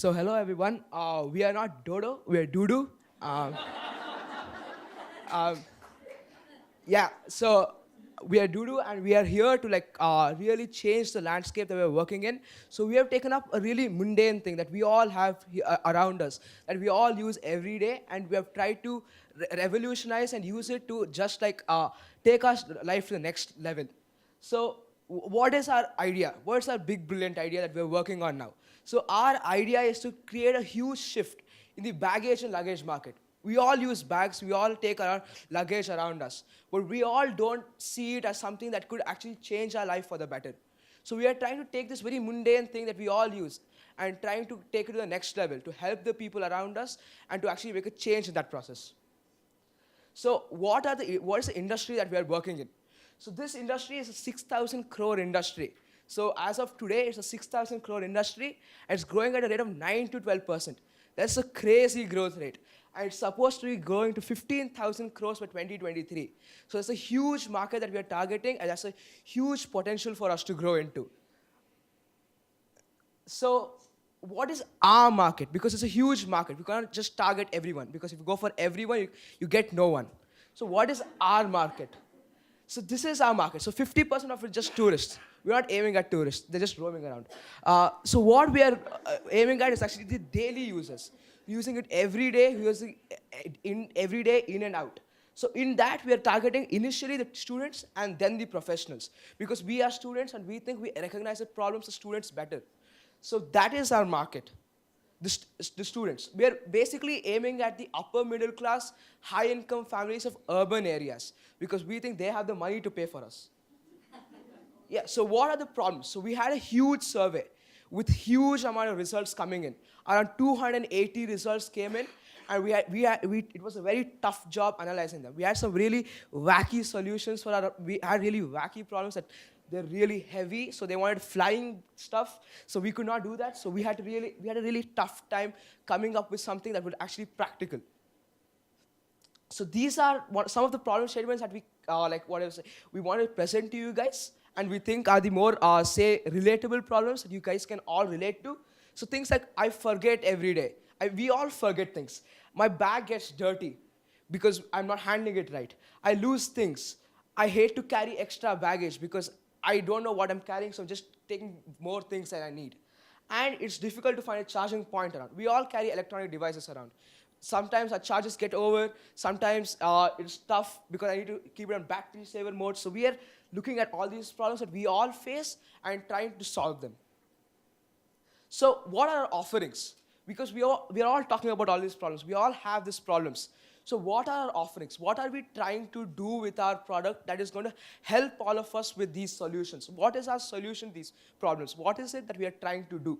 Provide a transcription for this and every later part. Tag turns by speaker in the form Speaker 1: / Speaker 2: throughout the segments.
Speaker 1: So hello everyone. We are not DoDo, we are DoDo. Um, um, yeah, so we are DoDo and we are here to really change the landscape that we're working in. So we have taken up a really mundane thing that we all have around us, that we all use every day, and we have tried to revolutionize and use it to just take our life to the next level. So what is our idea? What's our big brilliant idea that we're working on now? So our idea is to create a huge shift in the baggage and luggage market. We all use bags, we all take our luggage around us, but we all don't see it as something that could actually change our life for the better. So we are trying to take this very mundane thing that we all use and trying to take it to the next level to help the people around us and to actually make a change in that process. So what is the industry that we are working in? So this industry is a 6,000 crore industry. So as of today, it's a 6,000 crore industry, and it's growing at a rate of 9 to 12%. That's a crazy growth rate. And it's supposed to be growing to 15,000 crores by 2023. So it's a huge market that we are targeting, and that's a huge potential for us to grow into. So what is our market? Because it's a huge market. We cannot just target everyone, because if you go for everyone, you get no one. So what is our market? So this is our market. So 50% of it is just tourists. We're not aiming at tourists. They're just roaming around. So what we are aiming at is actually the daily users. Using it every day, using it every day in and out. So in that, we are targeting initially the students and then the professionals. Because we are students and we think we recognize the problems of students better. So that is our market, the students. We are basically aiming at the upper middle class, high income families of urban areas because we think they have the money to pay for us. Yeah, so what are the problems? So we had a huge survey with huge amount of results coming in. Around 280 results came in, and it was a very tough job analyzing them. We had some really wacky solutions we had really wacky problems that they're really heavy, so they wanted flying stuff, so we could not do that. So we had a really tough time coming up with something that was actually practical. So these are some of the problem statements that we want to present to you guys, and we think are the more, say, relatable problems that you guys can all relate to. So things like, I forget every day. We all forget things. My bag gets dirty because I'm not handling it right. I lose things. I hate to carry extra baggage because I don't know what I'm carrying, so I'm just taking more things than I need. And it's difficult to find a charging point around. We all carry electronic devices around. Sometimes our charges get over. Sometimes it's tough because I need to keep it on battery saver mode. So we are looking at all these problems that we all face and trying to solve them. So what are our offerings? Because we are all talking about all these problems. We all have these problems. So what are our offerings? What are we trying to do with our product that is going to help all of us with these solutions? What is our solution to these problems? What is it that we are trying to do?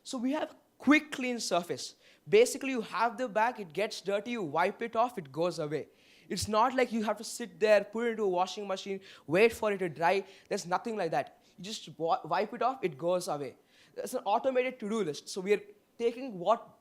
Speaker 1: So we have quick clean surface. Basically, you have the bag, it gets dirty, you wipe it off, it goes away. It's not like you have to sit there, put it into a washing machine, wait for it to dry. There's nothing like that. You just wipe it off, it goes away. It's an automated to-do list. So we are taking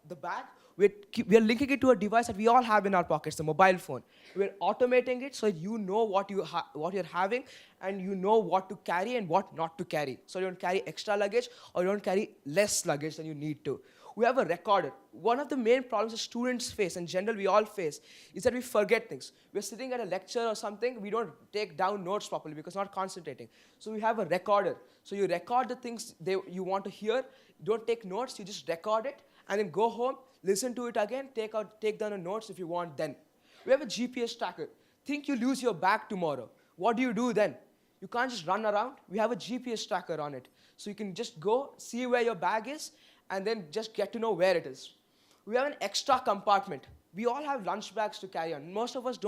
Speaker 1: the bag, we are linking it to a device that we all have in our pockets, the mobile phone. We're automating it so you know what you're having, and you know what to carry and what not to carry. So you don't carry extra luggage or you don't carry less luggage than you need to. We have a recorder. One of the main problems that students face, in general we all face, is that we forget things. We're sitting at a lecture or something, we don't take down notes properly because we're not concentrating. So we have a recorder. So you record the things you want to hear, you don't take notes, you just record it, and then go home, listen to it again, take down the notes if you want then. We have a GPS tracker. Think you lose your bag tomorrow. What do you do then? You can't just run around. We have a GPS tracker on it. So you can just go, see where your bag is, and then just get to know where it is. We have an extra compartment. We all have lunch bags to carry on. Most of us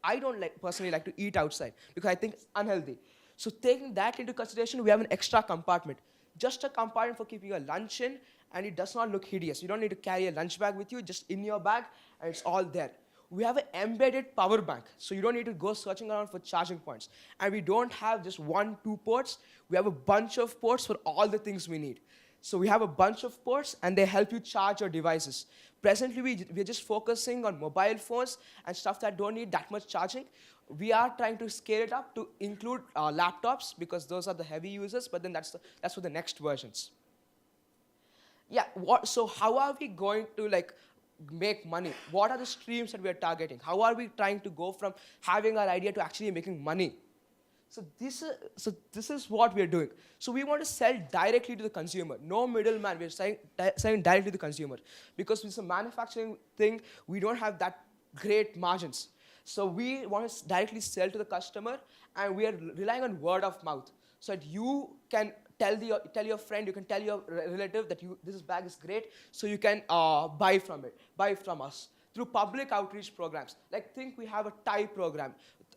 Speaker 1: I don't personally like to eat outside because I think it's unhealthy. So taking that into consideration, we have an extra compartment. Just a compartment for keeping your lunch in, and it does not look hideous. You don't need to carry a lunch bag with you, just in your bag, and it's all there. We have an embedded power bank, so you don't need to go searching around for charging points. And we don't have just 1-2 ports. We have a bunch of ports for all the things we need. So we have a bunch of ports, and they help you charge your devices. Presently, we're just focusing on mobile phones and stuff that don't need that much charging. We are trying to scale it up to include laptops because those are the heavy users, but then that's for the next versions. Yeah, so how are we going to like make money? What are the streams that we are targeting? How are we trying to go from having our idea to actually making money? So this is what we are doing. So we want to sell directly to the consumer, no middleman. We're selling directly to the consumer because it's a manufacturing thing. We don't have that great margins. So we want to directly sell to the customer, and we are relying on word of mouth, so that you can tell your friend, you can tell your relative that this bag is great, so you can buy from us through public outreach programs. Like think we have a TiE program.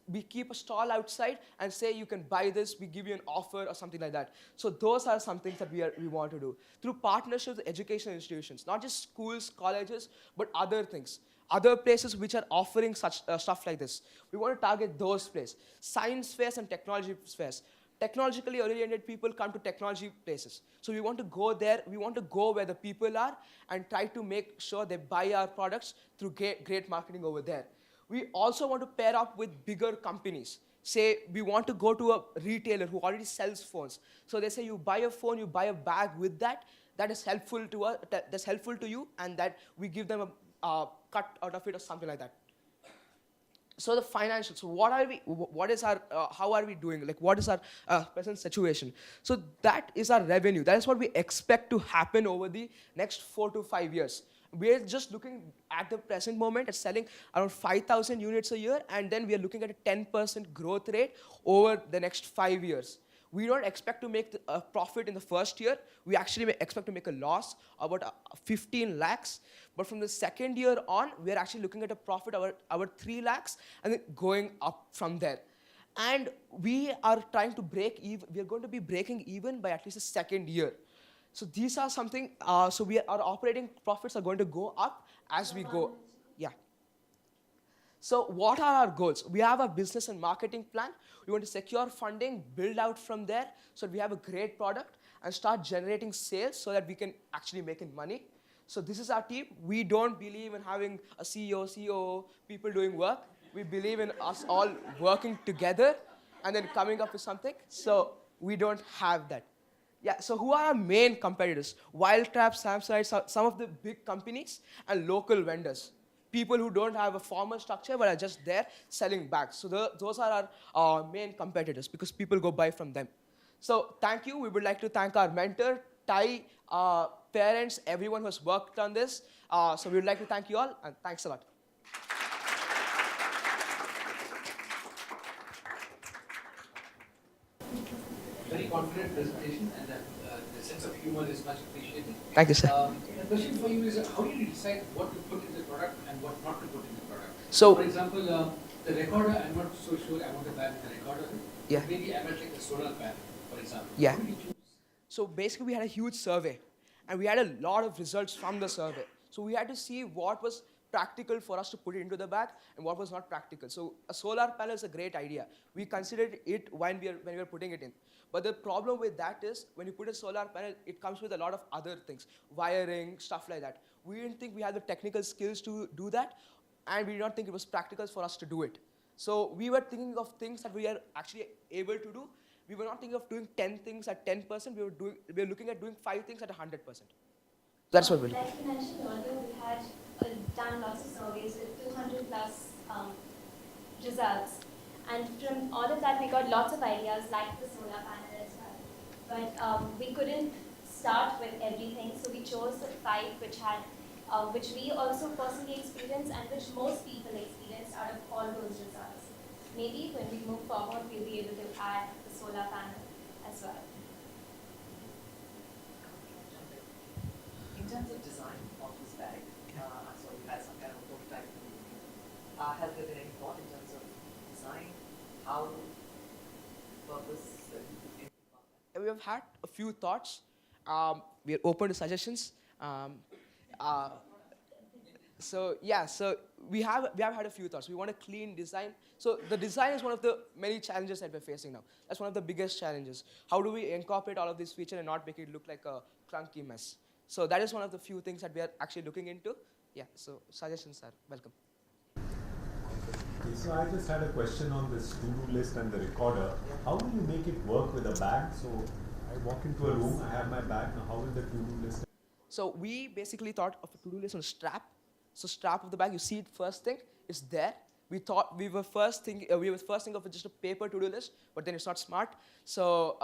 Speaker 1: We keep a stall outside and say you can buy this, we give you an offer or something like that. So those are some things that we want to do. Through partnerships with educational institutions, not just schools, colleges, but other things. Other places which are offering such stuff like this. We want to target those places. Science fairs and technology fairs. Technologically oriented people come to technology places. So we want to go there, we want to go where the people are and try to make sure they buy our products through great marketing over there. We also want to pair up with bigger companies. Say we want to go to a retailer who already sells phones. So they say you buy a phone, you buy a bag with that. That is helpful to us. That's helpful to you, and that we give them a cut out of it or something like that. So the financials. So what is our? How are we doing? Like what is our present situation? So that is our revenue. That is what we expect to happen over the next 4 to 5 years. We're just looking at the present moment at selling around 5,000 units a year, and then we are looking at a 10% growth rate over the next 5 years. We don't expect to make a profit in the first year. We actually expect to make a loss, about 15 lakhs. But from the second year on, we're actually looking at a profit of about 3 lakhs and then going up from there. And we are trying to break even. We're going to be breaking even by at least the second year. So these are something, so our operating profits are going to go up as we go. Yeah. So what are our goals? We have a business and marketing plan. We want to secure funding, build out from there, so that we have a great product and start generating sales so that we can actually make money. So this is our team. We don't believe in having a CEO, COO, people doing work. We believe in us all working together and then coming up with something. So we don't have that. Yeah, so who are our main competitors? Wildtrap, Samsonite, some of the big companies, and local vendors. People who don't have a formal structure but are just there selling bags. So those are our main competitors because people go buy from them. So thank you. We would like to thank our mentor, TiE, parents, everyone who has worked on this. So we would like to thank you all, and thanks a lot.
Speaker 2: Very confident presentation, and the sense of humor is much appreciated.
Speaker 1: Thank you, sir.
Speaker 2: The question for you is, how do you decide what to put in the product and what not to put in the product?
Speaker 1: So,
Speaker 2: for example, the recorder, I'm not so sure I want to ban the recorder.
Speaker 1: Yeah.
Speaker 2: Maybe I might take the solar panel, for example.
Speaker 1: Yeah.
Speaker 2: How do you choose?
Speaker 1: So basically, we had a huge survey, and we had a lot of results from the survey. So we had to see what was practical for us to put it into the bag and what was not practical. So a solar panel is a great idea. We considered it when we were putting it in. But the problem with that is when you put a solar panel, it comes with a lot of other things, wiring, stuff like that. We didn't think we had the technical skills to do that, and we did not think it was practical for us to do it. So we were thinking of things that we are actually able to do. We were not thinking of doing 10 things at 10%. We were looking at doing 5 things at 100%. That's what we did.
Speaker 3: Like you mentioned earlier, we had done lots of surveys with 200 plus results. And from all of that, we got lots of ideas, like the solar panel as well. But we couldn't start with everything, so we chose the 5 which we also personally experienced and which most people experienced out of all those results. Maybe when we move forward, we'll be able to add the solar panel as well.
Speaker 4: In terms of design of this bag, I saw you had some kind of prototype. Has there been any thought in terms of design, how, purpose, anything about that?
Speaker 1: We have had a few thoughts. We are open to suggestions. So we have had a few thoughts. We want a clean design. So the design is one of the many challenges that we're facing now. That's one of the biggest challenges. How do we incorporate all of these features and not make it look like a clunky mess? So that is one of the few things that we are actually looking into. Yeah, so suggestions are welcome.
Speaker 5: Okay, so I just had a question on this to-do list and the recorder. How do you make it work with a bag? So I walk into a room, I have my bag. Now how will the to-do list?
Speaker 1: So we basically thought of a to-do list on a strap. So strap of the bag, you see it first thing, it's there. We thought we were first thinking of just a paper to-do list, but then it's not smart. So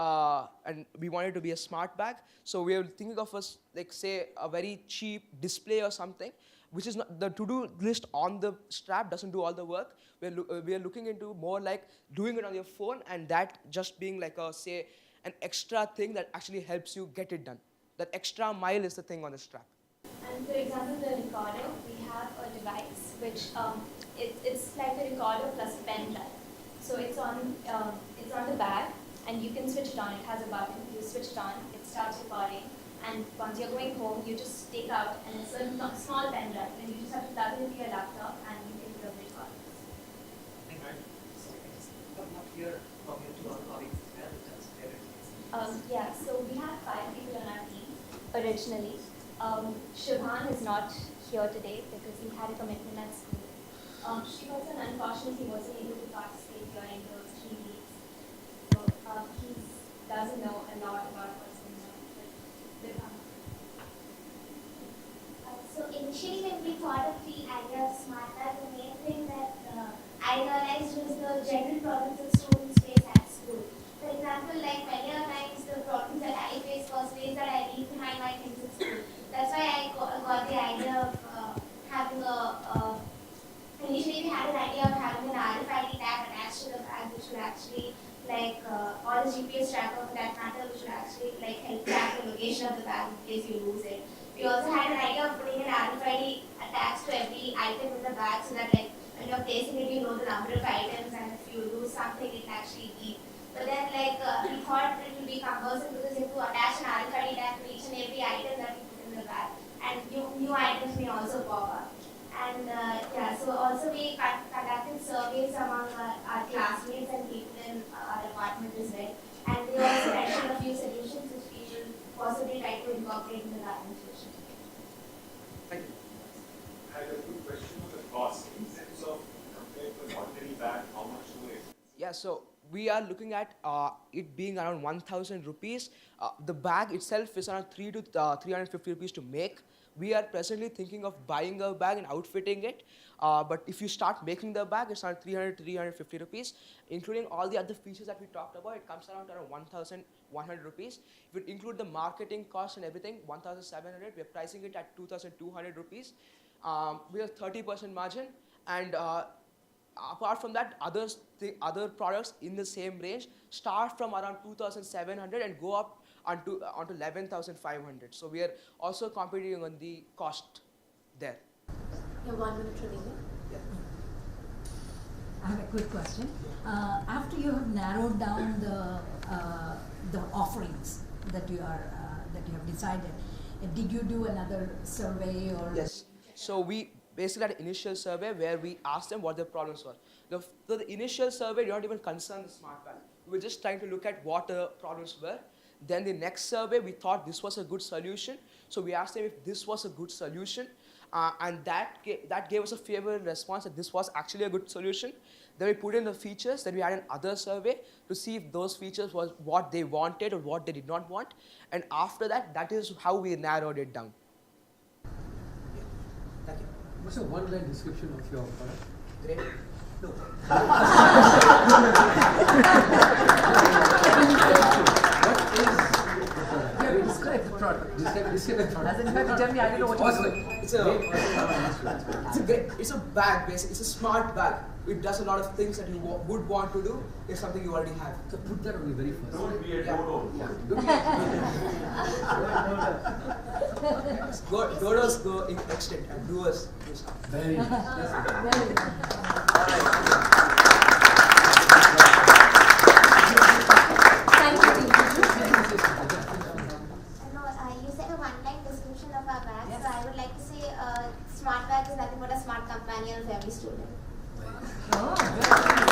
Speaker 1: and we wanted it to be a smart bag. So we were thinking of like say a very cheap display or something, which is not the to-do list on the strap doesn't do all the work. We are looking into more like doing it on your phone, and that just being like a say an extra thing that actually helps you get it done. That extra mile is the thing on the strap.
Speaker 3: And for example, the recorder, we have a device which it's like a recorder plus a pen drive. So it's on the bag, and you can switch it on. It has a button. You switch it on, it starts recording. And once you're going home, you just take out, and it's a small pen drive, and you just have to plug it into your laptop, and you can do the recording.
Speaker 4: Thank you. So I just come up here from your two other colleagues as well in terms of their experience.
Speaker 3: Yeah, so we have 5 people on our team originally. Shubhan is not here today because he had a commitment at school. Shrivatsan, unfortunately, wasn't able to participate during those 3 weeks. So he doesn't know a lot about what's going on with him.
Speaker 6: So initially when we thought of the idea of smart bag, the main thing that I realized was the general problems that students face at school. For example, like many a times the problems that I face was ways that I leave behind my things at school. That's why I got the idea of having initially we had an idea of having an RFID tag attached to the bag, which would actually or the GPS tracker for that matter, which would actually help track the location of the bag in case you lose it. We also had an idea of putting an RFID attached to every item in the bag so that when you're placing it, you know the number of items, and if you lose something, it actually beep. But then we thought it would be cumbersome because you have to attach an RFID tag to each and every item that you put in the bag, and new items may also pop up. And so also we conducted surveys among our classmates and people in our department as well. And they also mentioned a few solutions which we will possibly try to incorporate in the garden session.
Speaker 1: Thank you.
Speaker 5: I had a quick question on the cost in sense of compared to an ordinary bag, how much do they?
Speaker 1: Yeah, so we are looking at it being around 1,000 rupees. The bag itself is around 300 to 350 rupees to make. We are presently thinking of buying a bag and outfitting it. But if you start making the bag, it's around 300 to 350 rupees, including all the other features that we talked about. It comes around 1,100 rupees. If you include the marketing cost and everything, 1,700. We are pricing it at 2,200 rupees. We have 30% margin, and apart from that, other products in the same range start from around 2,700 and go up onto 11,500. So we are also competing on the cost there.
Speaker 7: Yeah, 1 minute remaining.
Speaker 1: Yeah.
Speaker 8: I have a quick question. After you have narrowed down the offerings that you have decided, did you do another survey or?
Speaker 1: Yes. So we basically had an initial survey where we asked them what their problems were. The initial survey did not even concern the smart bag. We were just trying to look at what the problems were. Then the next survey, we thought this was a good solution. So we asked them if this was a good solution. And that gave us a favorable response that this was actually a good solution. Then we put in the features. Then we had another survey to see if those features was what they wanted or what they did not want. And after that, that is how we narrowed it down. Yeah. Thank you.
Speaker 2: What's a one-line description of your product?
Speaker 1: Great. No.
Speaker 2: Describe the product. Describe the product.
Speaker 4: As in fact, tell me, I don't know what you're
Speaker 2: Awesome.
Speaker 4: doing.
Speaker 1: It's a bag, basically. It's a smart bag. It does a lot of things that you would want to do. It's something you already have.
Speaker 2: So put that on the very first.
Speaker 5: Don't be a DoDo.
Speaker 1: DoDos go extinct and doers do stuff.
Speaker 2: Very nice.
Speaker 8: Very good.
Speaker 7: Thank you.
Speaker 6: You said a one-line description of our bag, so I would like to say smart bag is nothing but a smart companion of every student.
Speaker 8: Oh, very good.